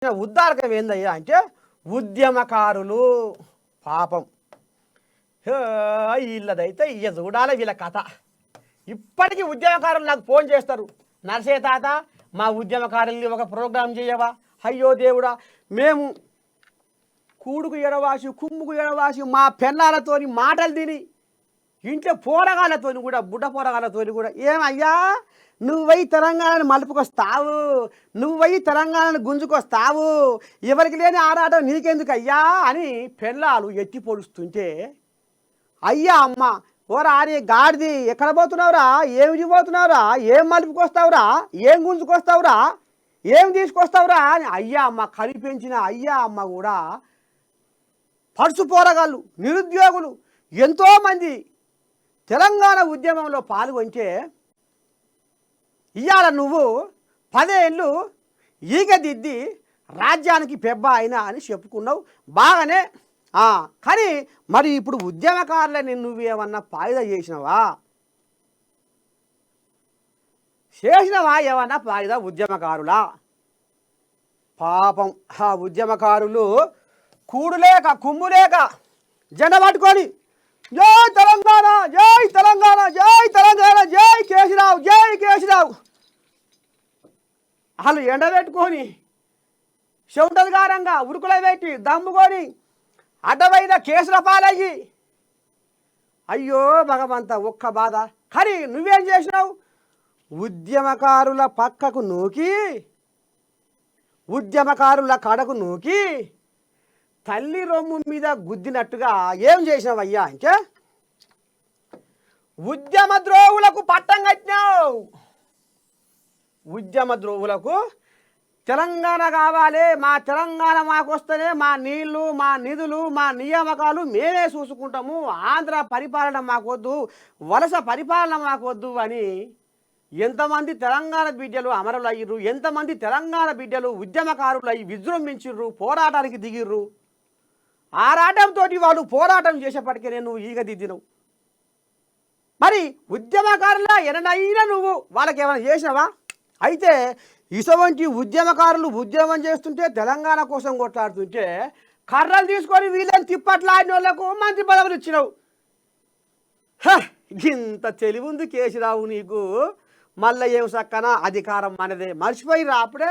ఉద్దారకం ఏందయ్యా అంటే ఉద్యమకారులు పాపం వీళ్ళదైతే ఇయ్య చూడాలి వీళ్ళ కథ. ఇప్పటికీ ఉద్యమకారులు నాకు ఫోన్ చేస్తారు, నర్సే తాత మా ఉద్యమకారుల్ని ఒక ప్రోగ్రాం చేయవా? అయ్యో దేవుడా, మేము కూడుకు ఎడవాసి కుమ్ముకు ఎడవాసి మా పెన్నాలతోని మాటలు తిని ఇంట్లో పోరగాళ్ళతో కూడా బుడ్డ పోరగాళ్ళతో కూడా ఏమయ్యా నువ్వై తెలంగాణను మలుపుకొస్తావు, నువ్వై తెలంగాణను గుంజుకొస్తావు, ఎవరికి లేని ఆరాటం నీకెందుకు అయ్యా అని పెళ్ళాలు ఎత్తి పొడుస్తుంటే, అయ్యా అమ్మ ఓరా నీ గాడిది ఎక్కడ పోతున్నావురా, ఏమి పోతున్నావురా, ఏం మలుపుకొస్తావురా, ఏం గుంజుకొస్తావురా, ఏం తీసుకొస్తావురా అని అయ్యా అమ్మ కలిపించిన అయ్యా అమ్మ కూడా పడుచు పోరగాళ్ళు నిరుద్యోగులు ఎంతోమంది తెలంగాణ ఉద్యమంలో పాల్గొంటే ఇవాళ నువ్వు 10 ఏళ్ళు ఈగదిద్ది రాజ్యానికి పెబ్బ అయినా అని చెప్పుకున్నావు బాగానే. కానీ మరి ఇప్పుడు ఉద్యమకారులని నువ్వేమన్నా పాయిదా చేసినావా? ఏమన్నా పాయిదా ఉద్యమకారులా? పాపం ఆ ఉద్యమకారులు కూడులేక కుమ్ములేక జెండ పట్టుకొని జై తెలంగాణ, జై తెలంగాణ, జై తెలంగాణ, జై కేసీరావు, జై కేసీరావు వాళ్ళు ఎండబెట్టుకొని చెవుటలుగారంగా ఉరుకుల పెట్టి దమ్ముకొని అడ్డమైన కేసుల పాలయ్యి అయ్యో భగవంత ఒక్క బాధ. కానీ నువ్వేం చేసినావు? ఉద్యమకారుల పక్కకు నూకి ఉద్యమకారుల కడకు నూకి తల్లి రొమ్ము మీద గుద్దినట్టుగా ఏం చేసినావయ్యా అంటే ఉద్యమ ద్రోవులకు పట్టం కట్టినావు. ఉద్యమ ద్రోవులకు తెలంగాణ కావాలి, మా తెలంగాణ మాకు వస్తేనే మా నీళ్లు, మా నిధులు, మా నియామకాలు మేమే చూసుకుంటాము, ఆంధ్ర పరిపాలన మాకొద్దు, వలస పరిపాలన మాకొద్దు అని ఎంతమంది తెలంగాణ బిడ్డలు అమరులు అయ్యిర్రు, ఎంతమంది తెలంగాణ బిడ్డలు ఉద్యమకారులు అయ్యి విజృంభించిర్రు, పోరాటానికి దిగిర్రు. ఆరాటంతో వాళ్ళు పోరాటం చేసేప్పటికే నువ్వు ఈగదిద్దినవు. మరి ఉద్యమకారుల ఎననైనా నువ్వు వాళ్ళకి ఏమైనా చేసినావా? అయితే ఇటువంటి ఉద్యమకారులు ఉద్యమం చేస్తుంటే తెలంగాణ కోసం కొట్లాడుతుంటే కర్రలు తీసుకొని వీళ్ళని తిప్పట్లాడిన వాళ్ళకు మంత్రి పదవులు ఇచ్చినావు. ఇంత తెలివి ఉంది కేసీరావు నీకు, మళ్ళీ ఏం సక్కన అధికారం మనదే మర్చిపోయిరా అప్పుడే.